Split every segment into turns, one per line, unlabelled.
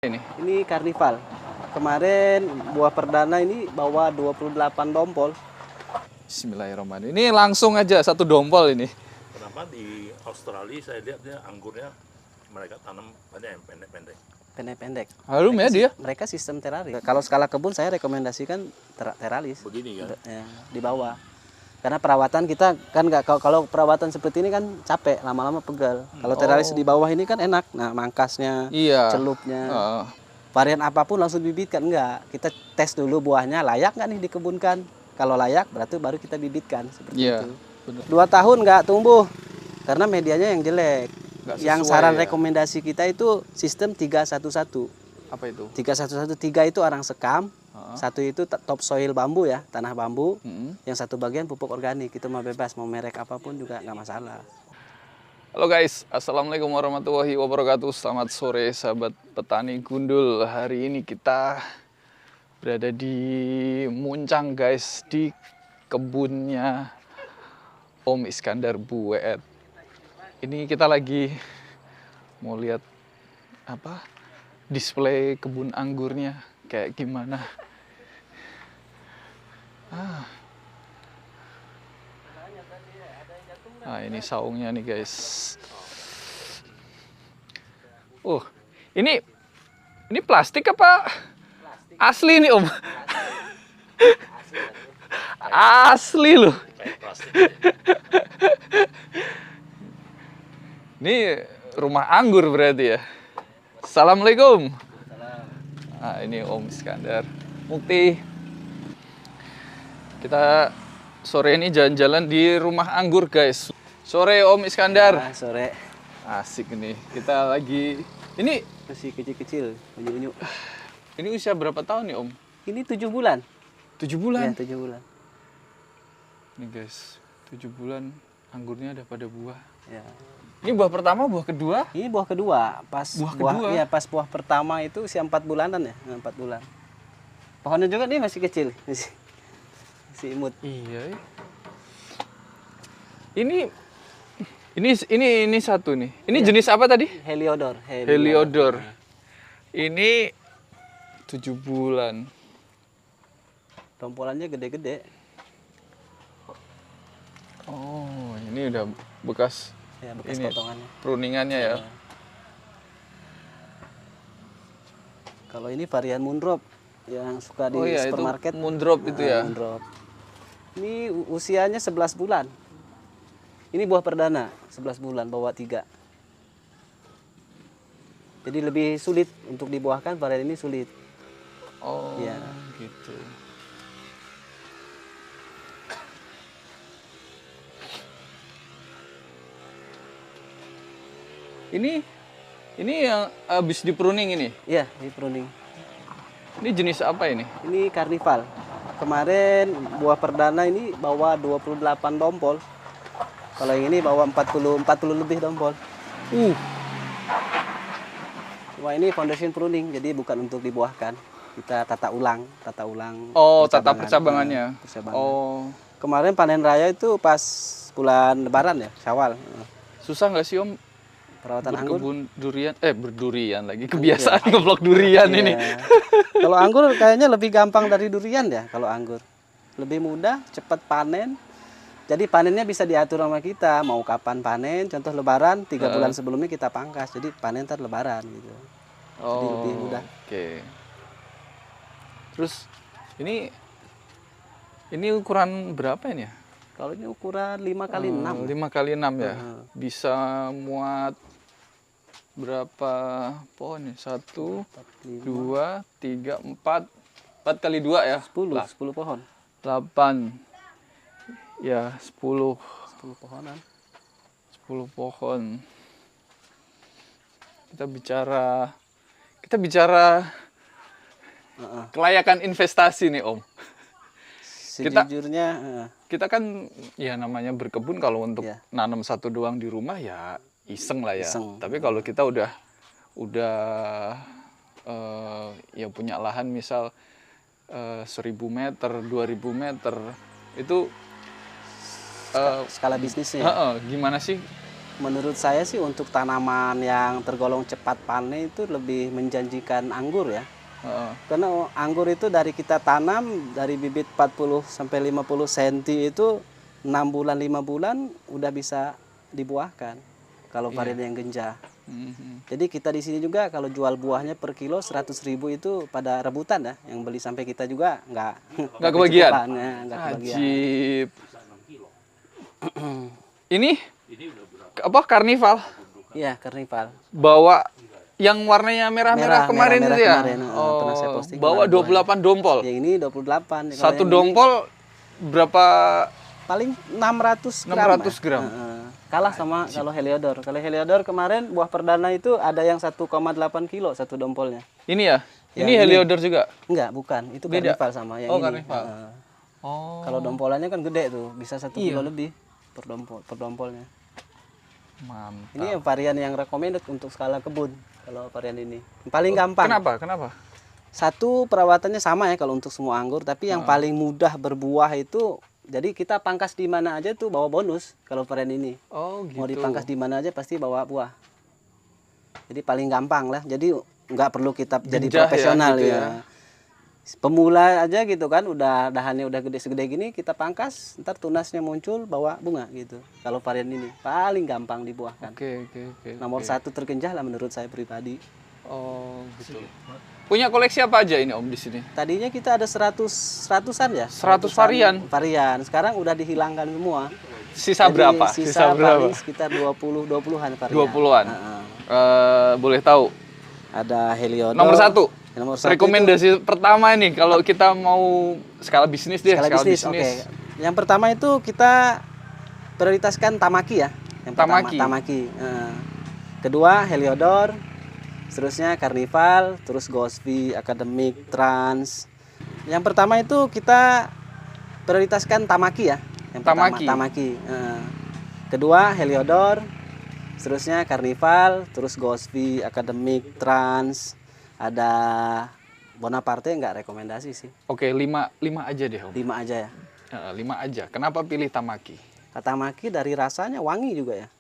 Ini karnival. Kemarin buah perdana ini bawa 28 dompol.
Bismillahirrahmanirrahim. Ini langsung aja satu dompol ini.
Kenapa di Australia saya lihat dia anggurnya mereka tanam banyak yang pendek-pendek.
Pendek-pendek.
Harum ya dia.
Mereka sistem teralis. Kalau skala kebun saya rekomendasikan teralis.
Begini kan?
Ya, di bawah. Karena perawatan kita kan nggak, kalau perawatan seperti ini kan capek, lama-lama pegal. Kalau teralis di bawah ini kan enak. Nah, mangkasnya,
Iya.
celupnya. Varian apapun langsung bibitkan, enggak. Kita tes dulu buahnya layak nggak nih dikebunkan. Kalau layak berarti baru kita bibitkan seperti
Iya,
itu.
bener.
2 tahun nggak tumbuh karena medianya yang jelek.
Nggak
Yang
sesuai
saran
ya.
rekomendasi kita itu sistem 3-1-1.
Apa itu?
3-1-1, 3 itu arang sekam, satu itu topsoil bambu ya, tanah bambu. Yang satu bagian pupuk organik. Itu mah bebas, mau merek apapun juga nggak masalah.
Halo guys, assalamualaikum warahmatullahi wabarakatuh. Selamat sore sahabat petani gundul. Hari ini kita berada di Muncang guys, di kebunnya Om Iskandar Buet. Ini kita lagi mau lihat apa? Display kebun anggurnya kayak gimana. Nah, ini saungnya nih guys. Ini plastik apa? Asli nih Om. Asli loh.
Plastik.
Ini rumah anggur berarti ya. Assalamualaikum. Nah, ini Om Iskandar Mukti. Kita sore ini jalan-jalan di rumah anggur guys. Sore Om Iskandar.
Nah, sore
Asik nih. Kita lagi ini
masih kecil-kecil, unyu-unyu.
ini usia berapa tahun nih Om?
Ini 7 bulan.
7 bulan.
Ya, 7 bulan.
Nih guys, 7 bulan anggurnya ada pada buah.
Ya.
Ini buah pertama, buah kedua?
Ini buah kedua. Pas
Buah kedua?
Iya, pas buah pertama itu usia 4 bulanan ya, 4 bulan. Pohonnya juga dia masih kecil, masih imut.
Iya. Ini satu nih. Ini jenis apa tadi?
Heliodor.
Heliodor. Ini 7 bulan.
Dompolannya gede-gede.
Oh, ini udah bekas
Ya, bekas
ini
potongannya.
pruningannya ya.
Kalau ini varian Moondrop yang suka di
Oh iya, itu
supermarket.
Moondrop itu ya.
Moondrop. Ini usianya 11 bulan. Ini buah perdana, 11 bulan bawa 3. Jadi lebih sulit untuk dibuahkan, varian ini sulit.
Oh,
Iya.
gitu. Ini yang habis di pruning ini.
Iya, ini pruning.
Ini jenis apa ini?
Ini karnival. Kemarin buah perdana ini bawa 28 dompol. Kalau yang ini bawa 40 lebih dompol. Cuma ini foundation pruning, jadi bukan untuk dibuahkan. Kita tata ulang.
Oh, tata percabangannya.
Percabangan.
Oh,
Kemarin panen raya itu pas bulan Lebaran ya, Syawal.
susah nggak sih Om
Perawatan anggur.
berkebun durian? Berdurian lagi. Kebiasaan ngeblok durian ini.
Iya. Kalau anggur kayaknya lebih gampang dari durian ya. Kalau anggur lebih mudah, cepat panen. Jadi panennya bisa diatur sama kita. Mau kapan panen? Contoh Lebaran 3 bulan sebelumnya kita pangkas. Jadi panen ntar Lebaran gitu. Jadi lebih mudah.
Oke. Terus ini ukuran berapa ini ya?
Kalau ini ukuran 5x6.
5x6 ya. Bisa muat berapa pohon nih? 1, 2, 3, 4. 4 kali 2 ya?
10 pohon.
8. Ya, 10
pohonan.
10 pohon. Kita bicara kelayakan investasi nih Om.
Sejujurnya
Kita kan ya namanya berkebun, kalau untuk
Iya.
nanam satu doang di rumah ya iseng lah ya.
Iseng.
Tapi kalau kita udah ya punya lahan misal 1000 meter, 2000 meter itu
skala bisnisnya.
gimana sih
menurut saya sih untuk tanaman yang tergolong cepat panen itu lebih menjanjikan anggur ya. Karena anggur itu dari kita tanam dari bibit 40 sampai 50 cm itu 6 bulan 5 bulan udah bisa dibuahkan kalau varian yang genjah. Jadi kita di sini juga kalau jual buahnya per kilo 100.000 itu pada rebutan ya, yang beli sampai kita juga nggak
kebagian.
Nggak kebagian.
Ajib. Ini apa karnival?
Iya, karnival.
Bawa yang warnanya merah-merah kemarin itu ya?
Kemarin, pernah saya posting.
Bawa 28 dompol.
Yang ini 28. Kalau
Satu
yang
dompol berapa?
paling 600 gram.
600 gram.
Kalah sama kalau Heliodor. Kalau Heliodor kemarin buah perdana itu ada yang 1,8 kilo satu dompolnya.
Ini ya?
Ya,
ini Heliodor juga?
Enggak, bukan. Itu
Beda?
karnival sama yang
Oh,
ini.
karnival.
Kalau dompolannya kan gede tuh, bisa 1 kilo lebih per dompolnya.
Mantap.
Ini varian yang recommended untuk skala kebun. Kalau varian ini paling gampang.
Kenapa?
Satu, perawatannya sama ya kalau untuk semua anggur, tapi yang paling mudah berbuah itu, jadi kita pangkas di mana aja tuh bawa bonus kalau varian ini.
Oh gitu.
Mau dipangkas di mana aja pasti bawa buah. Jadi paling gampang lah. Jadi nggak perlu kita jadi
Genjah
profesional
gitu
ya. Pemula aja gitu kan, udah dahannya udah gede segede gini, kita pangkas, ntar tunasnya muncul bawa bunga gitu. Kalau varian ini paling gampang dibuahkan.
Oke.
Nomor satu tergenjah lah menurut saya pribadi.
Oh gitu. Punya koleksi apa aja ini Om di sini?
Tadinya kita ada 100-an ya.
100 varian?
Varian. Sekarang udah dihilangkan semua.
Sisa
Jadi
berapa?
Sisa
berapa?
paling sekitar 20-an varian.
20-an. Boleh tahu?
Ada Heliodor.
Nomor satu.
Nomor satu
rekomendasi pertama nih kalau kita mau skala bisnis deh.
skala bisnis. Oke. Yang pertama itu kita prioritaskan Tamaki ya. Yang pertama, Tamaki. Kedua Heliodor. Seterusnya Karnival, terus Ghostbee, Academic, Trans. Yang pertama itu kita prioritaskan Tamaki ya. Yang pertama Tamaki. Kedua Heliodor, seterusnya Karnival, terus Ghostbee, Academic, Trans. Ada Bonaparte nggak rekomendasi sih.
Oke, 5 aja deh Om.
5 aja ya.
5 aja. Kenapa pilih Tamaki?
Tamaki dari rasanya wangi juga ya.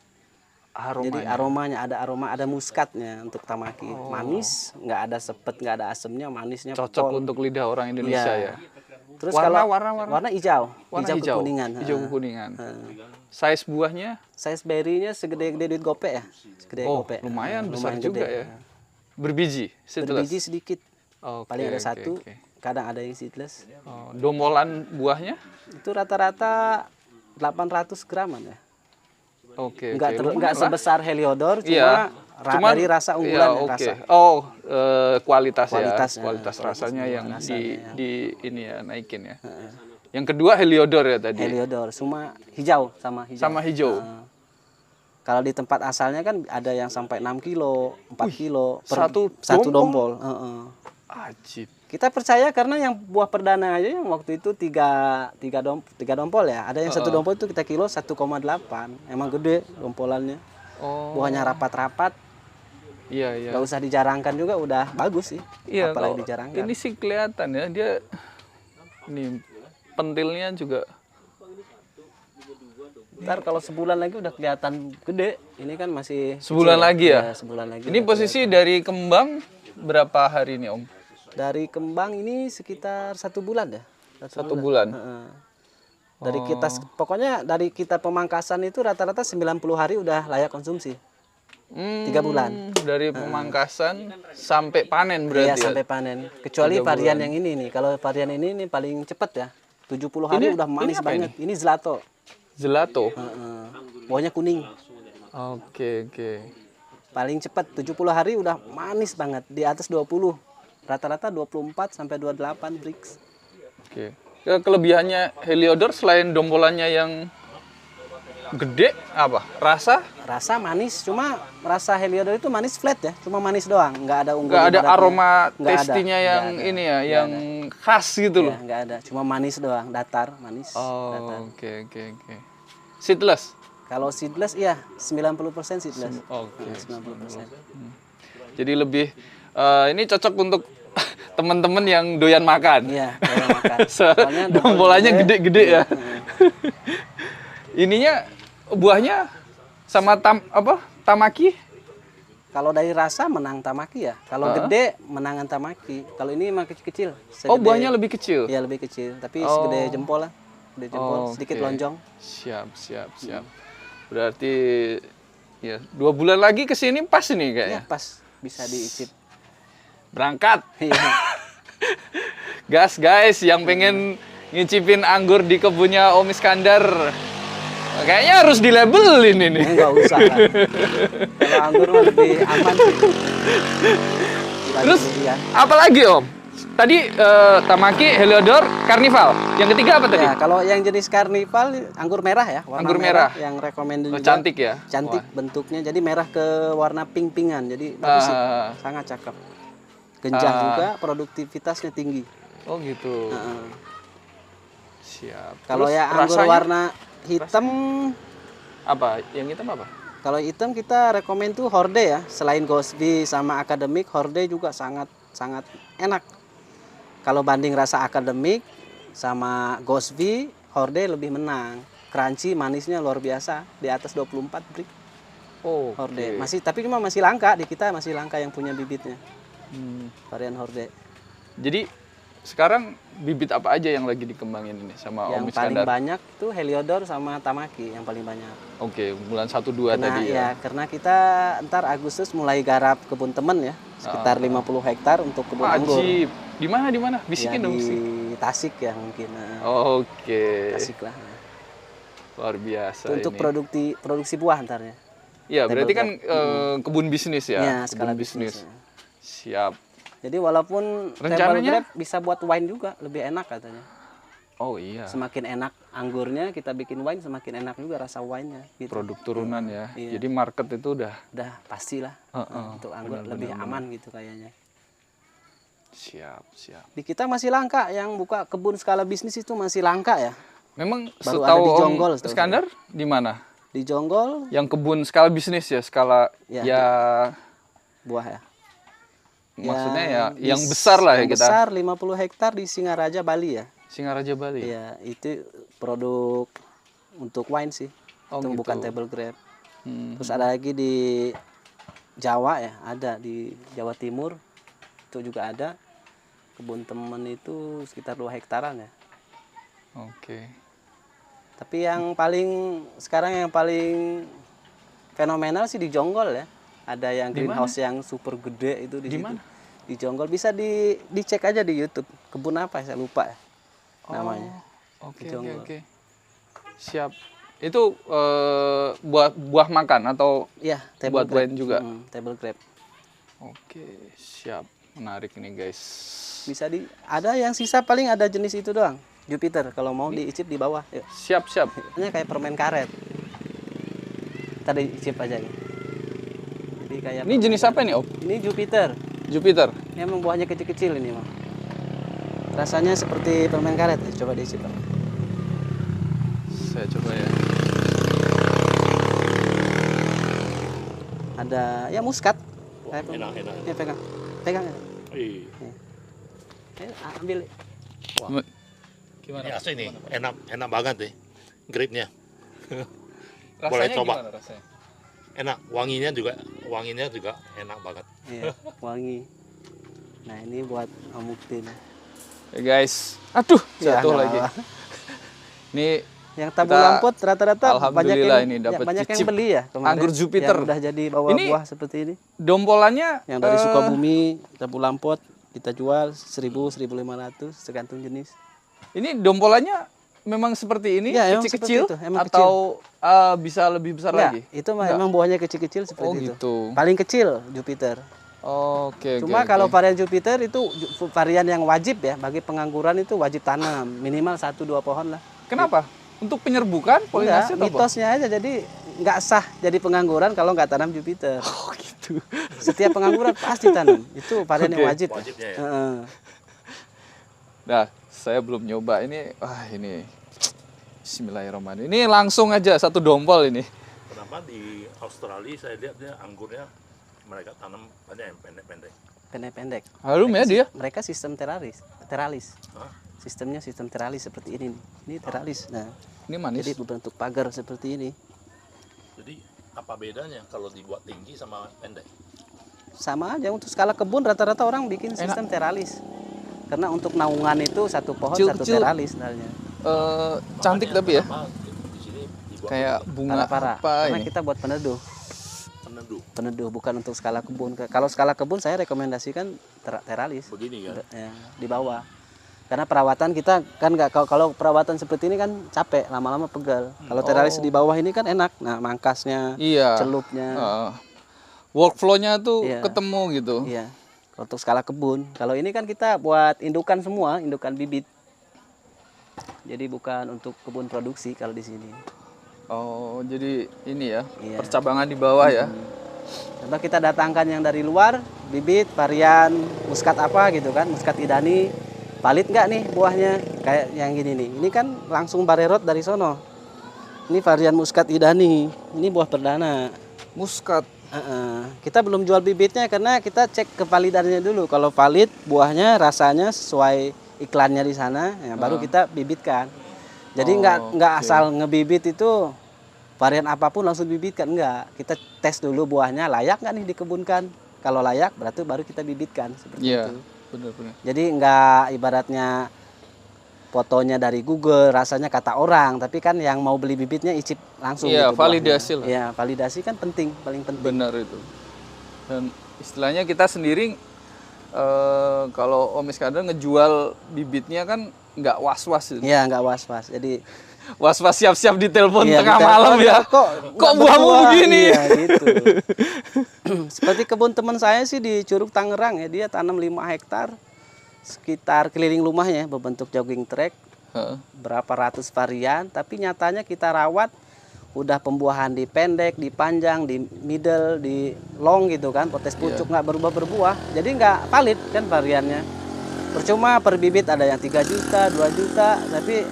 Jadi aromanya ada muskatnya untuk Tamaki. Manis, nggak ada sepet, nggak ada asemnya, manisnya
cocok untuk lidah orang Indonesia ya.
Terus
warna
hijau,
warna hijau
kekuningan.
Hijau kekuningan. Size buahnya?
Size berry-nya segede-gede duit gope ya. Segede gope.
Lumayan besar
lumayan
juga
gede.
ya. Berbiji, seedless.
Berbiji sedikit. Paling ada satu. Kadang ada yang seedless.
Dombolan buahnya?
Itu rata-rata 800 graman ya.
Oke.
Enggak sebesar Heliodor, cuma dari rasa unggulan rasa.
Kualitas rasanya yang di ini ya naikin ya. Yang kedua Heliodor ya tadi. Heliodor,
sama hijau. Kalau di tempat asalnya kan ada yang sampai 6 kilo, 4 kilo per satu dompol.
Ajib.
Kita percaya karena yang buah perdana aja yang waktu itu tiga dompol ya. Ada yang satu dompol itu kita kilo 1,8. Emang gede dompolannya. Buahnya rapat-rapat.
Iya.
Gak usah dijarangkan juga udah bagus sih.
Iya,
apalagi dijarangkan.
Ini sih kelihatan ya dia ini pentilnya juga.
Ntar kalau sebulan lagi udah kelihatan gede. Ini kan masih
sebulan
kecil,
lagi ya?
Sebulan lagi.
Ini posisi dari kembang berapa hari nih Om?
Dari kembang ini sekitar 1 bulan ya.
1 bulan.
Dari pokoknya dari kita pemangkasan itu rata-rata 90 hari udah layak konsumsi. 3 bulan.
Dari pemangkasan sampai panen berarti.
Iya, sampai panen. Kecuali varian yang ini nih. Kalau varian ini nih paling cepat ya. 70 hari udah manis banget. Ini gelato.
Gelato.
Buahnya kuning.
Oke.
Paling cepat 70 hari udah manis banget, di atas 20. Rata-rata 24 sampai 28 Brix.
Oke. Kelebihannya Heliodor selain dombolannya yang gede apa? Rasa
manis, cuma rasa Heliodor itu manis flat ya, cuma manis doang, nggak ada unggul.
Nggak ada aroma tastinya yang ini ya, yang khas gitu loh.
Nggak ada, cuma manis doang, datar, manis.
Oke. Seedless?
Kalau seedless iya, 90% seedless.
Oke.
90%.
Jadi lebih ini cocok untuk teman-teman yang doyan makan.
Iya, doyan makan.
Soalnya dombolannya gede-gede ya. Ininya buahnya sama Tamaki?
Kalau dari rasa menang Tamaki ya. Kalau gede menangan Tamaki. Kalau ini emang kecil-kecil.
Oh, buahnya lebih kecil?
Iya, lebih kecil. Tapi segede jempol lah. Gede jempol, sedikit
Oke.
lonjong.
Siap. Berarti ya 2 bulan lagi ke sini pas nih
Ya,
kayaknya.
pas. Bisa diicip.
Berangkat.
Iya.
Gas guys, yang pengen ngicipin anggur di kebunnya Om Iskandar. Kayaknya harus dilabelin ini.
Enggak usah lah. Kalau anggur mah lebih aman sih.
Terus apa lagi Om? Tadi Tamaki, Heliodor, Carnival. Yang ketiga apa tadi?
Ya, kalau yang jenis karnival anggur merah ya, warna
Anggur merah.
yang recommended juga.
Cantik ya?
Cantik
Wah.
bentuknya. Jadi merah ke warna pink-pinkan. Jadi bagus sih. Sangat cakep. Genjah juga, produktivitasnya tinggi.
Oh gitu.
Heeh.
Siap.
Kalau
Terus
ya anggur
rasanya
warna hitam,
apa? Yang hitam apa?
kalau hitam kita rekomend tuh Horde ya. Selain Gosby sama Akademik, Horde juga sangat enak. Kalau banding rasa Akademik sama Gosby, Horde lebih menang. Crunchy, manisnya luar biasa, di atas 24 Brik.
Oh,
Horde. Tapi cuma masih langka, di kita masih langka yang punya bibitnya. Varian Horde.
Jadi sekarang bibit apa aja yang lagi dikembangin ini sama Om
Yang paling
Iskandar?
banyak tuh Heliodor sama Tamaki yang paling banyak.
Oke, bulan 1-2
Karena
tadi ya.
karena kita ntar Agustus mulai garap kebun temen ya, sekitar 50 hektar untuk kebun anggur.
Wajib. Di mana? Bisikin
Ya,
dong.
di Tasik ya mungkin.
Oke.
Tasik lah.
Luar biasa
Itu untuk
ini.
produksi buah ntarnya.
Iya, berarti kan
Table
kebun bisnis ya.
Ya,
Kebun
skala bisnis.
Siap.
Jadi walaupun table
Rencananya?
grape bisa buat wine juga, lebih enak katanya.
Oh iya.
Semakin enak anggurnya kita bikin wine, semakin enak juga rasa wine-nya. Gitu.
Produk turunan ya.
Iya.
Jadi market itu udah
Udah pastilah untuk anggur lebih aman gitu kayaknya.
siap.
Di kita masih langka, yang buka kebun skala bisnis itu masih langka ya.
Memang
Baru
setahu
ada di
Om
Jonggol, setahu
Iskandar di mana?
Di Jonggol
Yang kebun skala bisnis ya, skala
Ya,
ya
buah ya.
maksudnya ya yang besar lah ya
yang
kita.
besar 50 hektar di Singaraja Bali ya.
Singaraja Bali.
Iya, itu produk untuk wine sih.
Oh,
itu
gitu.
bukan table grape.
Hmm.
Terus ada lagi di Jawa ya, ada di Jawa Timur. Itu juga ada. Kebun temen itu sekitar 2 hektaran ya.
Oke.
Tapi yang sekarang yang paling fenomenal sih di Jonggol ya. Ada yang greenhouse yang super gede itu di situ.
mana?
Di Jonggol bisa dicek aja di YouTube. Kebun apa saya lupa ya namanya.
Oke.
Jonggol.
Siap. Itu buah makan atau
Iya,
buat wine juga?
Table grape.
Oke, siap. Menarik nih, guys.
Ada yang sisa paling ada jenis itu doang. Jupiter kalau mau diicip di bawah. Yuk.
Siap.
Ini kayak permen karet. Tadi icip aja nih. Jadi kayak
Ini jenis apa nih, Om?
Ini Jupiter.
Jupiter.
Ini emang buahnya kecil-kecil ini, Bang. Rasanya seperti permen karet. Coba diicip, Bang.
Saya coba ya.
Ada ya muskat.
Wah,
Kayak
enak.
Ya, pegang ya.
Iya.
Ambil.
Gimana?
Ini asli nih, enak banget deh, grade-nya.
Rasanya
Boleh coba.
gimana rasanya?
Enak, wanginya juga enak banget.
Iya, wangi. Nah, ini buat Om Muktin.
Guys. Aduh,
Ya,
jatuh
nggak
lagi.
apa-apa.
Ini
Yang tabu
Kita
lampot rata-rata banyak
alhamdulillah
yang
ini dapat
banyak yang
cicip
beli ya kemarin.
anggur Jupiter.
Yang udah jadi bawa
Ini
buah seperti ini.
dompolannya
Yang dari Sukabumi, tabu lampot kita jual 1.000, 1.500 tergantung jenis.
Ini dompolannya memang seperti ini,
Ya, emang
kecil-kecil
seperti itu, emang
atau bisa lebih besar
Enggak,
lagi?
itu memang buahnya kecil-kecil seperti
Oh,
itu.
gitu.
Paling kecil Jupiter.
Oke.
Cuma kalau varian Jupiter itu varian yang wajib ya bagi pengangguran, itu wajib tanam minimal 1-2 pohon lah.
Kenapa? Untuk penyerbukan
Enggak,
polinasi atau apa?
mitosnya aja, jadi nggak sah jadi pengangguran kalau nggak tanam Jupiter.
Oh gitu.
Setiap pengangguran pasti tanam. Itu varian yang
Oke.
wajib.
Wajibnya ya.
Heeh.
Nah, saya belum nyoba ini. Ini Bismillahirrahmanirrahim. Ini langsung aja satu dompol ini.
Kenapa di Australia saya lihat dia anggurnya mereka tanam banyak yang pendek-pendek.
Pendek-pendek.
Harum ya dia.
Mereka sistem teralis.
Hah?
Sistemnya sistem teralis seperti ini nih. Ini teralis. Nah,
Ini manis.
jadi berbentuk pagar seperti ini.
Jadi Apa bedanya kalau dibuat tinggi sama pendek?
Sama aja, untuk skala kebun rata-rata orang bikin sistem teralis. Karena untuk naungan itu satu pohon satu
Kecil-kecil.
teralis sebenarnya.
Cantik
Makanya
tapi ya.
kenapa di sini dibuat
Kayak bunga
Para-para.
apa
Karena
ini?
kita buat peneduh.
peneduh
Peneduh bukan untuk skala kebun. Kalau skala kebun saya rekomendasikan teralis.
begini kan.
Ya, di bawah. Karena perawatan kita kan nggak, kalau perawatan seperti ini kan capek, lama-lama pegal. Kalau teralis di bawah ini kan enak. Nah, mangkasnya,
Iya.
celupnya.
Workflow-nya tuh
Iya.
ketemu gitu.
Iya. Kalau untuk skala kebun. Kalau ini kan kita buat indukan semua, indukan bibit. Jadi bukan untuk kebun produksi kalau di sini.
Oh, jadi ini ya,
Iya.
percabangan di bawah ya.
Contoh kita datangkan yang dari luar, bibit, varian, muskat apa gitu kan, muskat idani. Valid nggak nih buahnya? Kayak yang gini nih. Ini kan langsung barerot dari sono. Ini varian muskat idani. Ini buah perdana.
Muskat.
Kita belum jual bibitnya karena kita cek kevalidannya dulu. Kalau valid, buahnya rasanya sesuai iklannya di sana, ya, baru kita bibitkan. Jadi nggak asal ngebibit itu varian apapun langsung bibitkan, enggak. Kita tes dulu buahnya layak nggak nih dikebunkan. Kalau layak berarti baru kita bibitkan seperti
Iya,
itu.
benar-benar.
Jadi nggak ibaratnya fotonya dari Google, rasanya kata orang, tapi kan yang mau beli bibitnya icip langsung.
Iya,
gitu
validasi
buahnya.
lah.
Iya, validasi kan penting, paling penting.
Benar itu. Dan istilahnya kita sendiri kalau Om Iskandar ngejual bibitnya kan nggak was-was gitu.
Iya, nggak was-was. Jadi
Was-was siap-siap ditelepon
iya,
tengah
kita,
malam ya.
Kok nggak
buahmu
berbuah?"
begini?
Iya, gitu. Seperti kebun teman saya sih di Curug Tangerang ya, dia tanam 5 hektar sekitar keliling rumahnya berbentuk jogging track,
Heeh.
berapa ratus varian, tapi nyatanya kita rawat udah pembuahan di pendek, di panjang, di middle, di long gitu kan, potes pucuk nggak berbuah, jadi nggak valid kan variannya. Percuma per bibit ada yang 3 juta, 2 juta, tapi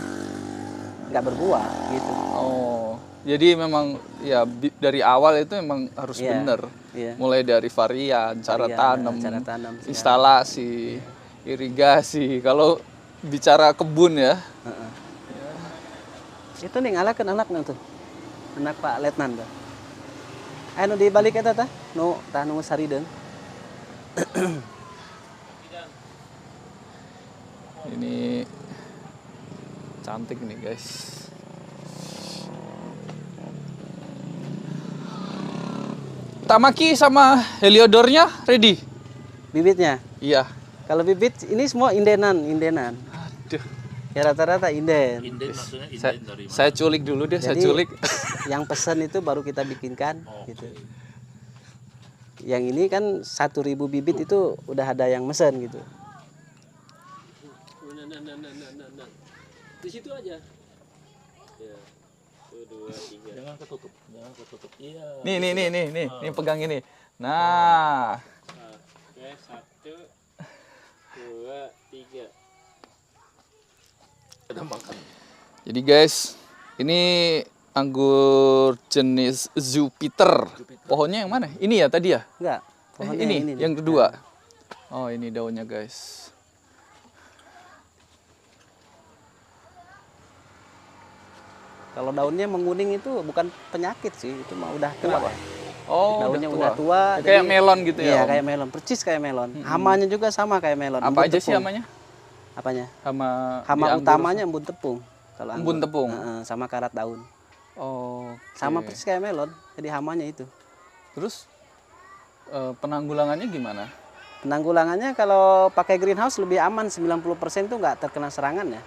nggak berbuah gitu.
Oh, jadi memang ya dari awal itu memang harus
Iya,
benar.
iya.
Mulai dari varian, cara tanam,
cara tanam, segala.
instalasi, irigasi. Kalau bicara kebun ya,
Itu nih ngalakeun anaknya tuh. Anak Pak Letnan tuh. Anu di balik eta tah, nu tah nu sarideung.
ini cantik nih guys. Tamaki sama Heliodornya ready?
Bibitnya.
Iya.
Kalau bibit ini semua indenan.
Aduh.
Ya rata-rata inden.
Inden maksudnya
Saya,
inden dari mana?
saya culik dulu deh, saya
Jadi
culik.
yang pesan itu baru kita bikinkan
Oke.
gitu. Yang ini kan 1.000 bibit itu udah ada yang mesen gitu.
Nah. Di situ aja. Ya. 1, 2, 3.
Jangan ketutup, jangan ketutup. Iya.
Nih pegang ini. Nah,
Oke, 1, 2, 3.
Ada makan.
jadi guys, ini anggur jenis Jupiter. Pohonnya yang mana? Ini ya tadi ya?
Enggak. Pohonnya
Ini
nih.
yang kedua. Oh, ini daunnya guys.
Kalau daunnya menguning itu bukan penyakit sih, itu mah udah tua. Ya.
Oh,
Daunnya udah tua.
Kayak
jadi-
melon gitu ya?
Iya,
Om?
kayak melon, percis kayak melon. Hamanya juga sama kayak melon.
Apa
embun
aja sih
tepung.
namanya?
Apanya?
Hama
Hama
di anggur.
utamanya embun tepung. Kalau anggur.
Embun tepung.
Sama karat daun.
Oh,
Sama
oke.
persis kayak melon. Jadi hamanya itu.
Terus penanggulangannya gimana?
Penanggulangannya kalau pakai greenhouse lebih aman, 90% tuh nggak terkena serangan ya.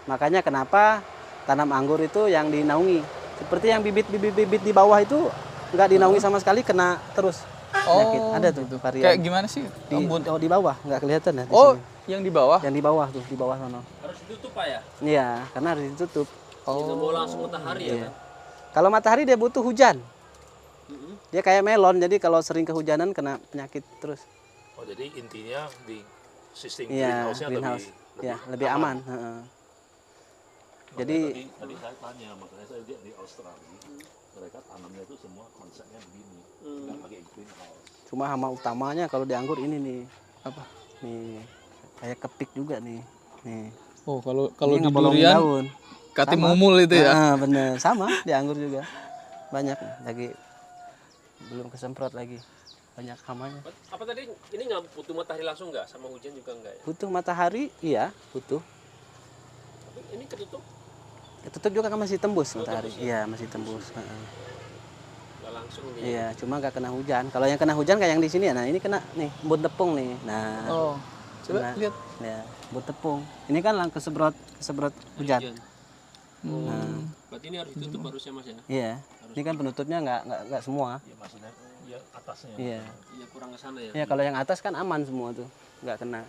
Makanya kenapa tanam anggur itu yang dinaungi. Seperti yang bibit-bibit di bawah itu nggak dinaungi sama sekali, kena terus penyakit. Ada tuh
gitu.
varian.
Kayak gimana sih?
di, oh, di bawah nggak kelihatan ya di
Oh,
sini.
yang di bawah?
Yang di bawah tuh, di bawah sana.
Harus ditutup Pak ya?
Iya, karena harus ditutup.
Tidak mau langsung matahari ya kan?
Kalau matahari dia butuh hujan. Dia kayak melon, jadi kalau sering kehujanan kena penyakit terus.
Oh, jadi intinya di sistem
Iya,
greenhouse-nya
greenhouse. Ya, lebih aman. Heeh. Jadi
tadi saya tanya, makanya saya lihat di Australia, mereka tanamnya itu semua konsepnya begini, nggak pakai greenhouse.
cuma hama utamanya kalau di anggur ini nih. Apa? Nih. Kayak kepik juga nih. Nih.
Oh, kalau
Ini
di
ngebolongin
durian
daun.
kati
Sama.
mumul itu ya.
Bener, sama di anggur juga. Banyak lagi belum kesemprot lagi, banyak hamanya.
Apa tadi ini nggak butuh matahari langsung nggak, sama hujan juga enggak ya?
Butuh matahari, iya butuh.
Tapi ini ketutup
Ketutup juga kan masih tembus matahari.
tembus ya?
Iya masih tembus. Heeh.
nggak langsung nih.
Iya, cuma nggak kena hujan. Kalau yang kena hujan kayak yang di sini ya, nah ini kena nih embun tepung nih. Nah,
Oh, coba
Nah.
lihat.
ya embun tepung. Ini kan lang kesebrot hujan.
Berarti ini harus ditutup harusnya Mas ya?
Iya, ini kan penutupnya nggak semua.
Ya maksudnya ya atasnya.
Iya.
Iya kurang ke sana ya.
Ya kalau yang atas kan aman semua tuh, nggak kena.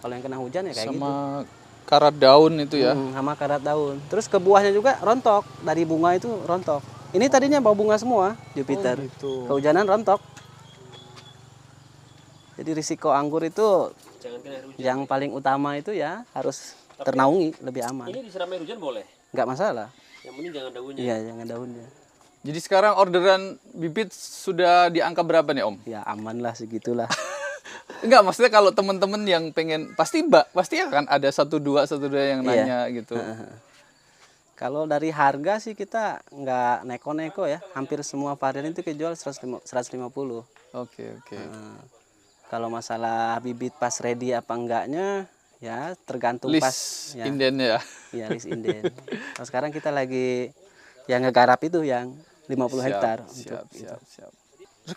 Kalau yang kena hujan ya kayak gitu.
Sama karat daun itu ya.
Sama karat daun. Terus ke buahnya juga rontok, dari bunga itu rontok. Ini tadinya bawa bunga semua, Jupiter.
Oh, gitu.
Kehujanan rontok. Jadi risiko anggur itu
Jangan kena air hujan.
yang paling utama itu ya harus ternaungi, lebih aman.
Ini disiram air hujan boleh.
Nggak masalah.
Yang penting jangan daunnya.
Iya, jangan daunnya.
Jadi sekarang orderan bibit sudah di angka berapa nih Om?
Ya aman lah segitulah.
Enggak, maksudnya kalau teman-teman yang pengen pasti akan ada satu dua yang
Iya.
nanya gitu.
Kalau dari harga sih kita nggak neko-neko ya. Hampir semua varian itu kejual 150.
Oke.
Nah, kalau masalah bibit pas ready apa enggaknya ya tergantung
List
pas ya.
indennya ya.
Iya, list inden. Nah, sekarang kita lagi yang ngegarap itu yang 50 hektar untuk itu.
Siap. Terus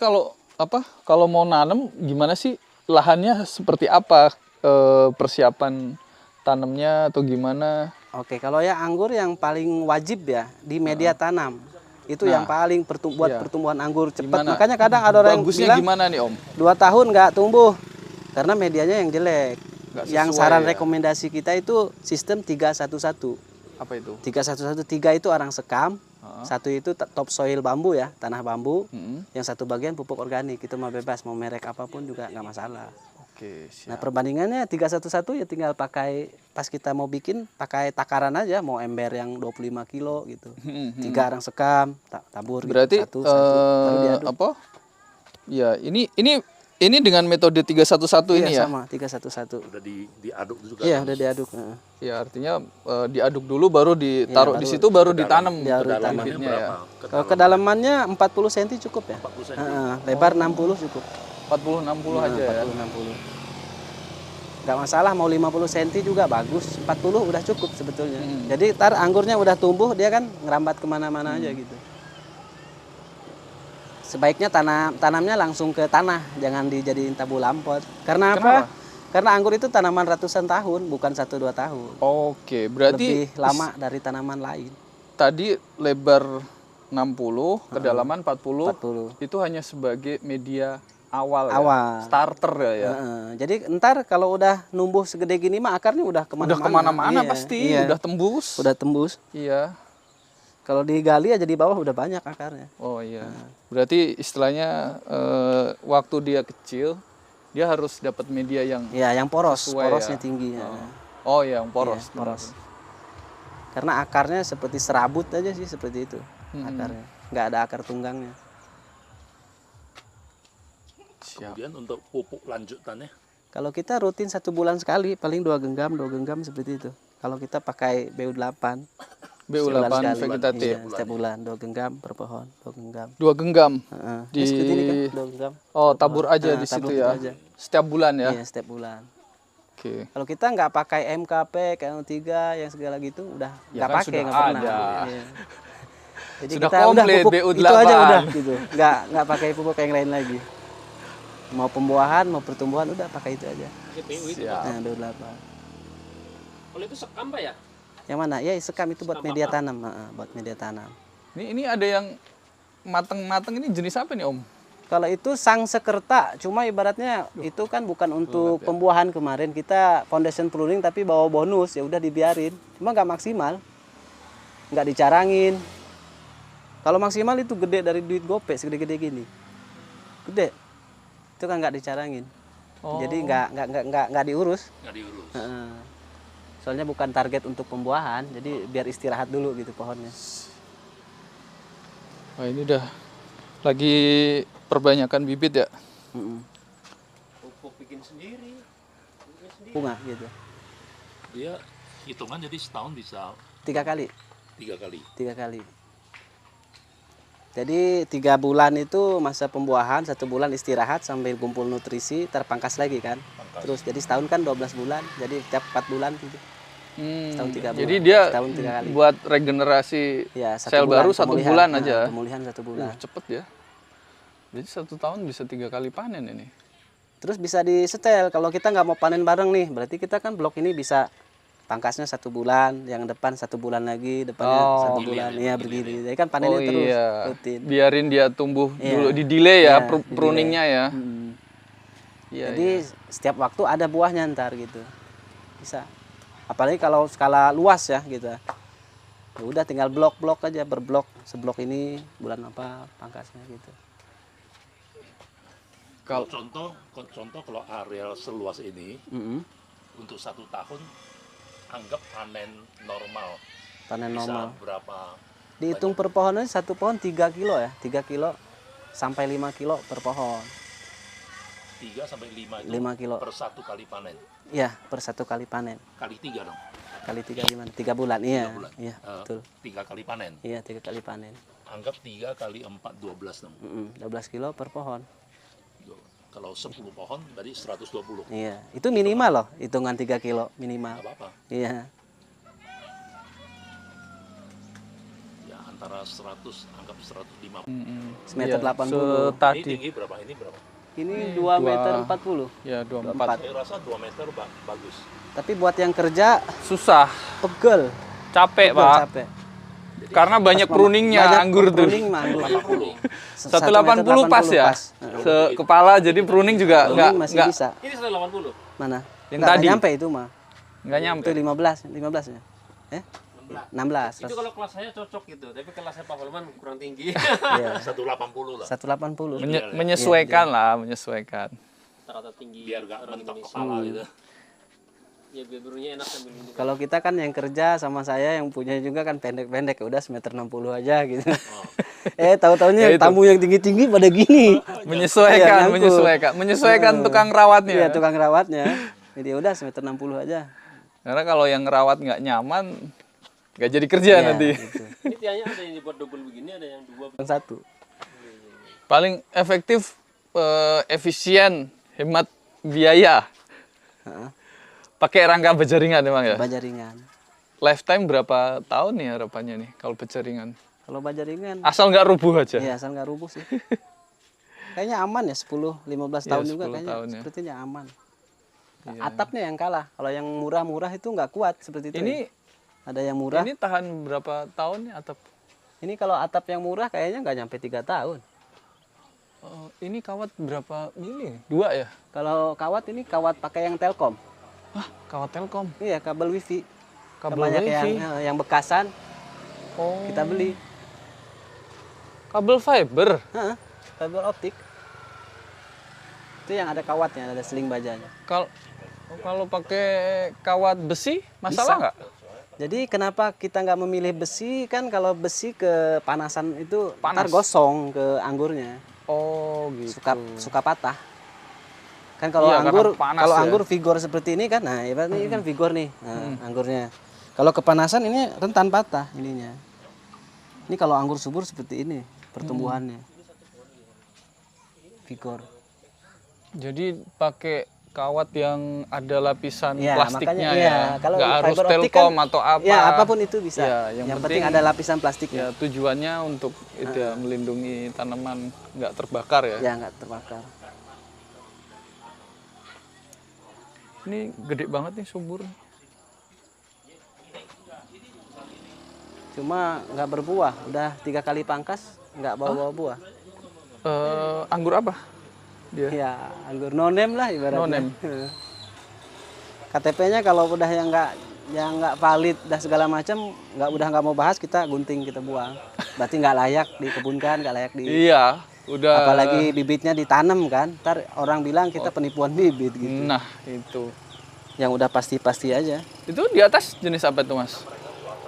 kalau mau nanam gimana sih? Lahannya seperti apa? Persiapan tanamnya atau gimana?
Oke, kalau ya anggur yang paling wajib ya di media tanam. Itu yang paling buat
iya.
pertumbuhan anggur cepat.
Gimana?
Makanya kadang ada orang yang
Bagusnya
bilang
gimana nih Om?
2 tahun nggak tumbuh karena medianya yang jelek.
Nggak
Yang
sesuai
saran
ya?
rekomendasi kita itu sistem 3-1-1.
Apa itu?
3-1-1-3 itu arang sekam, satu itu topsoil bambu ya, tanah bambu.
Mm-mm.
Yang satu bagian pupuk organik, itu mah bebas, mau merek apapun juga nggak masalah.
Oke,
Nah
siap.
perbandingannya 3-1-1 ya tinggal pakai, pas kita mau bikin pakai takaran aja, mau ember yang 25 kilo gitu. 3 arang sekam, tabur
Berarti
gitu, satu, baru diaduk.
apa? Ya, ini dengan metode 311 ini
Iya,
ya.
sama 3-1-1.
Udah diaduk juga.
Iya udah diaduk.
Ya, artinya diaduk dulu baru ditaruh
Iya,
di situ baru ditanam
diaduk,
Kedalamannya
bibitnya ya.
berapa?
Kalau kedalamannya 40 cm cukup ya.
40 cm.
Lebar 60 cukup.
40-60 aja ya.
40-60. Nggak masalah mau 50 cm juga bagus. 40 udah cukup sebetulnya. Jadi tar anggurnya udah tumbuh dia kan ngerambat kemana-mana aja gitu. Sebaiknya tanamnya langsung ke tanah, jangan dijadiin tabu lampot. Karena apa?
Kenapa?
Karena anggur itu tanaman ratusan tahun, bukan 1-2 tahun.
Oke, berarti
Lebih lama dari tanaman lain.
tadi lebar 60, kedalaman 40,
40.
itu hanya sebagai media awal,
Awal.
ya? Starter ya.
Heeh. Jadi ntar kalau udah numbuh segede gini mah akarnya udah kemana-mana.
Udah kemana-mana
Iya,
pasti,
iya.
udah tembus.
Udah tembus.
Iya.
Kalau digali aja di bawah udah banyak akarnya.
Oh iya. Berarti istilahnya waktu dia kecil, dia harus dapat media yang
Ya, yang poros,
sesuai
porosnya
ya.
tinggi.
Oh iya, yang poros.
Iya, poros. Karena akarnya seperti serabut aja sih seperti itu. Akarnya. Nggak ada akar tunggangnya.
Siap.
Kemudian untuk pupuk lanjutannya
Kalau kita rutin 1 bulan sekali, paling 2 genggam seperti itu. Kalau kita pakai BU8, sebulan
BU8
sekali.
vegetatif.
Iya, setiap bulan 2 genggam per pohon, 2 genggam.
2 genggam.
Heeh.
Di-
Seperti ini kan 2 genggam.
Oh, tabur aja
Nah,
di situ
tabur
ya.
aja.
Setiap bulan ya.
Iya, setiap bulan.
Oke.
Kalau kita nggak pakai MKP, KNO3 yang segala gitu, udah
Ya
nggak
kan
pakai,
sudah
nggak pernah.
ada.
Iya. Jadi
Sudah
kita udah
komplit,
pupuk
BU8.
itu aja udah gitu, nggak pakai pupuk yang lain lagi. Mau pembuahan, mau pertumbuhan udah pakai itu aja.
PU itu.
Siap.
Nah, BU8.
Kalau itu sekam Pak ya?
Yang mana? Ya sekam itu buat
Sekam
media
apa?
tanam, buat media tanam.
Ini ada yang mateng-mateng, ini jenis apa nih Om?
Kalau itu sang sekerta, cuma ibaratnya itu kan bukan untuk pembuahan kemarin kita foundation pruning tapi bawa bonus ya udah dibiarin, cuma nggak maksimal, nggak dicarangin. Kalau maksimal itu gede dari duit gope segede-gede gini, gede, itu kan nggak dicarangin, jadi nggak diurus.
nggak diurus.
Heeh. Soalnya bukan target untuk pembuahan, jadi biar istirahat dulu gitu pohonnya.
Wah, ini udah lagi perbanyakan bibit ya.
Mm-mm.
Pupuk bikin sendiri.
Bunga gitu,
Dia hitungan jadi setahun bisa
3 kali.
3 kali.
3 kali. Jadi 3 bulan itu masa pembuahan, 1 bulan istirahat sambil kumpul nutrisi, terpangkas lagi kan. Terus jadi setahun kan 12 bulan, jadi tiap 4 bulan gitu. Setahun 3 bulan.
Jadi dia
setahun 3 kali.
buat regenerasi
Ya, 1
sel
bulan
baru 1
pemulihan.
bulan
Nah,
aja.
pemulihan 1 bulan.
Cepet ya. Jadi 1 tahun bisa 3 kali panen ini.
Terus bisa disetel. Kalau kita nggak mau panen bareng nih, berarti kita kan blok ini bisa pangkasnya 1 bulan, yang depan 1 bulan lagi, depannya 1 bulan, iya begini. Jadi kan panennya terus rutin.
Biarin dia tumbuh
Iya.
dulu, di delay ya,
Iya, di-delay.
pruningnya ya. Iya,
Jadi setiap waktu ada buahnya ntar gitu, bisa. Apalagi kalau skala luas ya gitu. Ya udah tinggal blok-blok aja, berblok. Seblok ini bulan apa pangkasnya gitu.
Kalau contoh kalau areal seluas ini untuk 1 tahun anggap panen normal.
Panen
Bisa
normal.
berapa?
Dihitung per pohonnya 1 pohon 3 kilo ya, 3 kilo sampai 5 kilo per pohon.
3 sampai 5 itu
5 kilo.
per 1 kali panen.
Iya, per 1 kali panen.
Kali 3 dong.
Kali 3 gimana? 3 bulan, iya.
3 bulan.
Iya, betul.
3 kali panen.
Iya, 3 kali panen.
Anggap 3 kali 4 12 dong.
12 kilo per pohon.
Kalau 10 pohon berarti 120.
Iya, itu minimal loh, hitungan 3 kilo minimal.
Nggak apa-apa.
Iya,
Ya antara 100 anggap 150.
semeter
Iya,
80.
Ini
Tadi.
tinggi berapa? Ini berapa?
Ini 2 meter 40.
Ya 24.
Saya rasa 2 meter bagus.
Tapi buat yang kerja
Susah,
pegel,
capek
pegel,
Pak.
capek.
Karena banyak pruningnya
Banyak
anggur tuh.
pruning mah anggur.
180 pas ya. Kepala jadi pruning juga
Pruning masih
enggak
bisa.
Ini 180.
Mana?
Yang
Nggak
tadi.
nyampe itu mah.
enggak nyampe.
Itu 15 ya. 16.
Itu kalau kelas saya cocok gitu, tapi kelas saya Pak Falman kurang tinggi.
Iya.
180 lah.
180.
Menyesuaikan lah, menyesuaikan.
Rata tinggi.
Biar nggak
orang
mentok
Indonesia.
kepala gitu.
Ya biar burunya enak sambil ini.
Kalau kita kan yang kerja sama saya yang punya juga kan pendek-pendek, udah semeter 60 aja gitu. Tahu-taunya
Ya itu.
tamu yang tinggi-tinggi pada gini.
Menyesuaikan,
Iya,
menyesuaikan tukang rawatnya.
Iya, tukang rawatnya. Jadi udah semeter 60 aja.
Karena kalau yang ngerawat nggak nyaman, nggak jadi kerja
Iya,
nanti.
gitu.
Ini tiangnya ada yang dibuat double begini, ada yang 2.
Yang satu.
Paling efektif, efisien, hemat biaya.
Heeh.
Pakai rangka berjaringan emang ya.
Baja ringan.
Lifetime berapa tahun nih harapannya nih kalau berjaringan?
Kalau baja ringan,
Asal nggak rubuh aja.
ya asal nggak rubuh sih. Kayaknya aman ya 10-15 tahun
Iya,
juga
10
kayaknya.
tahun ya.
Sepertinya aman.
Iya.
Atapnya yang kalah. Kalau yang murah-murah itu nggak kuat seperti itu.
Ini
ya. Ada yang murah.
ini tahan berapa tahun ya atap?
Ini kalau atap yang murah kayaknya nggak nyampe 3 tahun.
Ini kawat berapa mili? 2 ya?
Kalau kawat ini kawat pakai yang Telkom.
Wah, kawat Telkom.
Iya, kabel wifi.
Kabel
Banyak
wifi.
yang bekasan
Oh.
kita beli.
Kabel fiber.
Heeh, kabel optik. Itu yang ada kawatnya, ada seling bajanya.
Kalau pakai kawat besi, masalah
Bisa.
nggak?
Jadi kenapa kita nggak memilih besi? Kan kalau besi kepanasan itu
Panas.
ntar gosong ke anggurnya,
Oh, gitu.
suka patah. Kan kalau
Iya, karena
anggur,
panas
kalau
ya.
anggur vigor seperti ini kan, nah ibaratnya ini kan vigor nih, anggurnya. Kalau kepanasan ini rentan patah ininya. Ini kalau anggur subur seperti ini pertumbuhannya, vigor.
Jadi pakai kawat yang ada lapisan
Ya,
plastiknya
makanya,
ya.
kalau
Nggak harus
fiber optik
telkom
kan,
atau apa.
Ya, apapun itu bisa.
Ya,
yang penting ada lapisan plastiknya.
Ya, tujuannya untuk itu ya, melindungi tanaman nggak terbakar ya.
Ya, nggak terbakar.
Ini gede banget nih subur.
Cuma nggak berbuah. Udah 3 kali pangkas, nggak bawa buah.
Anggur apa? Dia.
Ya, anggur nonem lah ibaratnya.
No name.
KTP-nya kalau udah yang nggak valid dan segala macam, udah nggak mau bahas, kita gunting, kita buang. Berarti nggak layak dikebunkan, nggak layak di.
Iya, udah.
Apalagi bibitnya ditanam kan, ntar orang bilang kita penipuan bibit gitu.
Nah, itu.
Yang udah pasti-pasti aja.
Itu di atas jenis apa itu, Mas?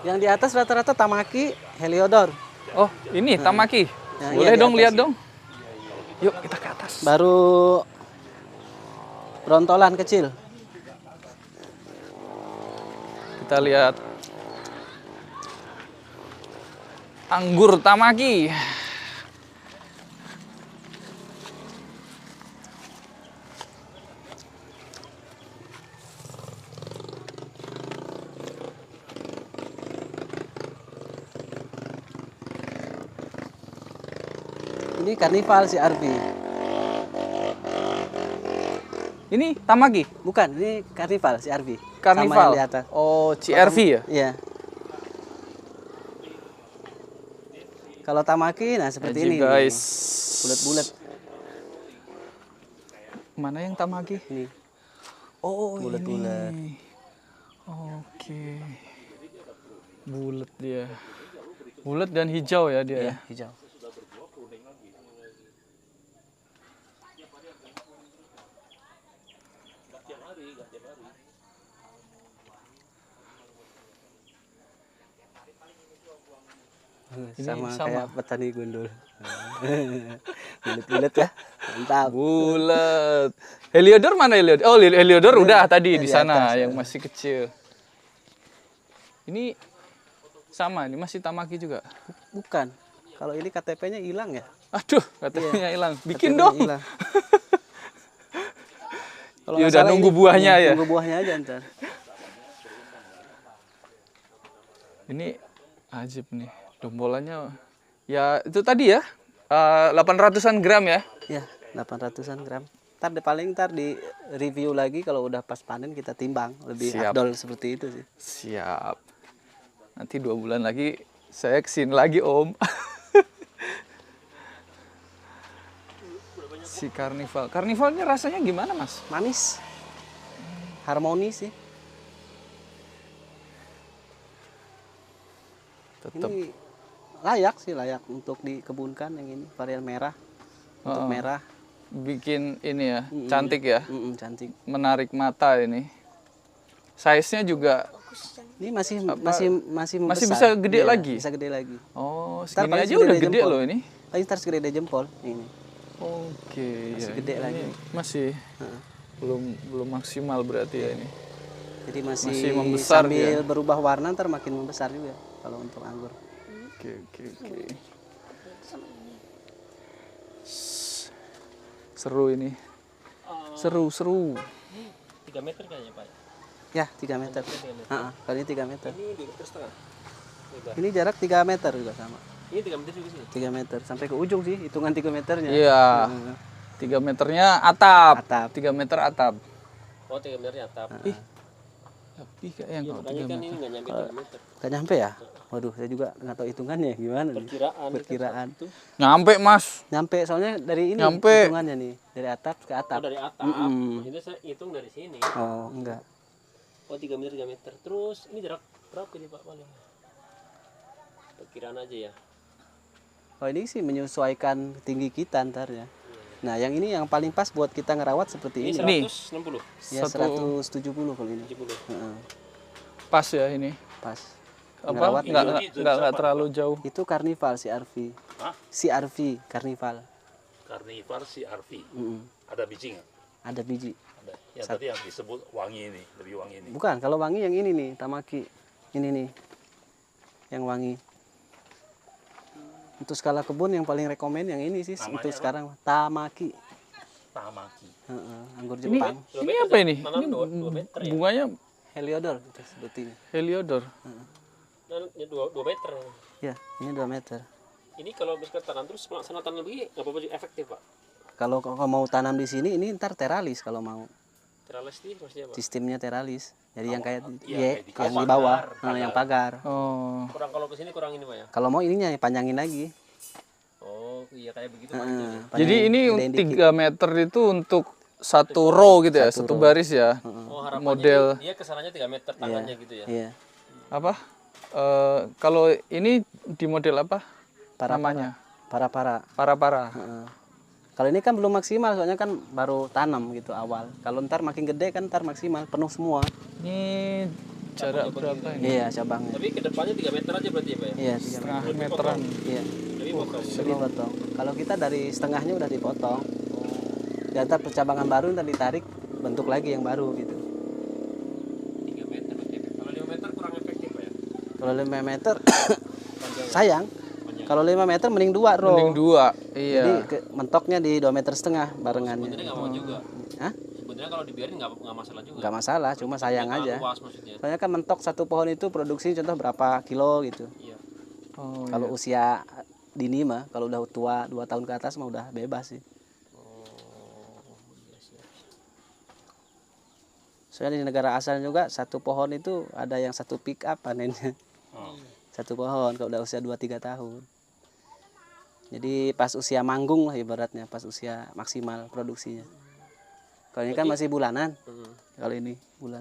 Yang di atas rata-rata Tamaki, Heliodor.
Oh, ini Tamaki.
Nah,
Boleh
iya, di
dong
atas.
lihat dong. Yuk, kita ke atas.
Baru rontolan kecil.
Kita lihat anggur Tamaki.
Ini karnival si Arfi.
Ini Tamaki?
Bukan, ini karnival si Arfi. Sama
Karnival?
yang di atas.
Oh, CRV ya?
Iya. Kalau Tamaki, nah seperti
Aji,
ini.
guys.
Bulat-bulat.
Mana yang Tamaki?
Ini.
Oh,
Bulat-bulat.
ini. Oke. Bulat dia. Bulat dan hijau ya dia.
Iya, hijau. Sama kayak petani gundul. Bulat-bulat ya. Mantap.
Bulat. Heliodor mana Heliodor? Oh, Heliodor udah tadi di sana
atas,
yang masih kecil. Ini sama, ini masih Tamaki juga.
Bukan. Kalau ini KTP-nya hilang ya?
Aduh, katanya hilang. Bikin
KTP-nya
dong.
hilang. Kalau
Ya
nggak
udah
salah
nunggu
ini-
buahnya ya.
Nunggu buahnya aja ntar.
Ini ajib nih. Dombolannya ya itu tadi ya. 800-an gram ya.
Ya, 800-an gram. Ntar di review lagi kalau udah pas panen kita timbang. Lebih
Siap.
afdol seperti itu sih.
Siap. Nanti 2 bulan lagi saya kesini lagi Om. Si karnival. Karnivalnya rasanya gimana Mas?
Manis. Harmonis sih.
Tetap.
Ini layak untuk dikebunkan yang ini varian merah. Untuk merah.
Bikin ini ya, cantik ya.
Cantik.
Menarik mata ini. Size-nya juga
Ini masih membesar.
masih bisa gede
Iya,
lagi?
Bisa gede lagi.
oh,
Ntar
segini
paling
aja
segede
udah
dari
gede
jempol.
loh ini.
Paling ntar segede jempol ini.
Oke,
Masih
ya,
gede
ini
lagi.
Masih belum maksimal berarti ya ini.
Jadi masih
membesar
sambil
dia.
berubah warna ntar makin membesar juga kalau untuk anggur.
Oke. Seru ini. Seru.
3 meter kayaknya Pak.
Ya, 3 meter. Kali ini 3 meter.
Ini 2,5 meter. Lebar.
Ini jarak 3 meter juga sama.
Ini 3 meter juga sih.
3 meter sampai ke ujung sih, hitungan 3 meternya.
Iya. 3 meternya atap.
Atap.
3 meter atap.
Oh 3 meternya atap.
Ih. Lebih kayaknya
Iya
kalau
makanya
3
kan
meter.
ini nggak nyampe 3 meter.
Gak nyampe ya? Waduh, saya juga nggak tahu hitungannya gimana nih.
Perkiraan.
Perkiraan.
Nyampe, Mas.
Nyampe soalnya dari ini
Nyampe.
hitungannya nih, dari atap ke
Oh
atap.
dari atap. Ini saya hitung dari sini.
Oh, enggak.
Oh 3 meter 3 meter. Terus ini jarak berapa ini Pak paling? Perkiraan aja ya.
Oh, ini sih menyesuaikan tinggi kita ntar ya. Nah, yang ini yang paling pas buat kita ngerawat seperti
Ini
ini.
160.
Ya 170 kalau ini.
70.
Heeh,
Pas ya ini.
pas.
Apa?
Ngerawat
Enggak terlalu jauh.
itu karnival si Arfi.
Hah?
Si Arfi karnival.
Karnival CRV.
Mm-mm.
Ada biji nggak?
Ada biji.
Ada. Yang tadi yang disebut wangi ini, lebih wangi ini.
Bukan, kalau wangi yang ini nih, Tamaki. Ini nih. Yang wangi. Untuk skala kebun yang paling rekomen yang ini sih
Namanya
untuk
apa?
sekarang Tamaki.
Tamaki.
Heeh, anggur
Ini
Jepang.
ini apa ini?
Tanam
Ini
2 meter ya.
bunganya
Heliodor kita sebutin.
Heliodor.
Nah, 2 meter.
Ya, ini 2 meter.
Ini kalau misalkan tanam terus sana tanam lagi nggak apa-apa juga efektif Pak.
Kalau mau tanam di sini ini ntar teralis kalau mau.
Teralis maksudnya Pak.
Sistemnya teralis. Jadi yang kayak
iya,
Y,
kayak
yang di bawah, yang pagar.
Oh.
Kurang kalau kesini kurang ini Pak ya.
Kalau mau ininya panjangin lagi.
Oh iya kayak begitu Pak.
Jadi
Panjangin,
ini
gedein dikit.
3 meter itu untuk satu row gitu ya, satu baris ya.
Oh harapannya
Model
dia kesananya 3 meter tangannya gitu ya.
Iya.
apa? Kalau ini di model apa? Namanya?
Para-para.
Para-para.
Heeh. Kalau ini kan belum maksimal soalnya kan baru tanam gitu awal. Kalau ntar makin gede kan ntar maksimal penuh semua.
Ini jarak berapa ini?
Iya cabangnya.
Tapi kedepannya 3 meter aja berarti ya Pak ya.
Iya 3 meter.
Setengah meteran.
Iya.
Lebih potong.
Lebih potong. Kalau kita dari setengahnya udah dipotong. Dan ntar percabangan baru ntar ditarik bentuk lagi yang baru gitu.
3 meter berarti. Kalau 5 meter kurang efektif Pak ya.
Kalau 5 meter sayang. Kalau 5 meter mending 2 row.
Mending 2. Iya.
Jadi mentoknya di 2,5 meter barengannya.
Sebenarnya nggak mau juga.
Hah?
Sebenarnya kalau dibiarin nggak masalah juga.
Nggak masalah, cuma sayang aja.
Luas maksudnya.
Soalnya kan mentok satu pohon itu produksi contoh berapa kilo gitu.
Iya.
Oh,
Kalau usia dini mah, kalau udah tua 2 tahun ke atas mah udah bebas sih. Soalnya di negara asal juga satu pohon itu ada yang 1 pick up panennya. Satu pohon kalau udah usia 2-3 tahun. Jadi pas usia manggung lah ibaratnya, pas usia maksimal produksinya. Kalau ini kan masih bulanan. Kalau ini bulanan.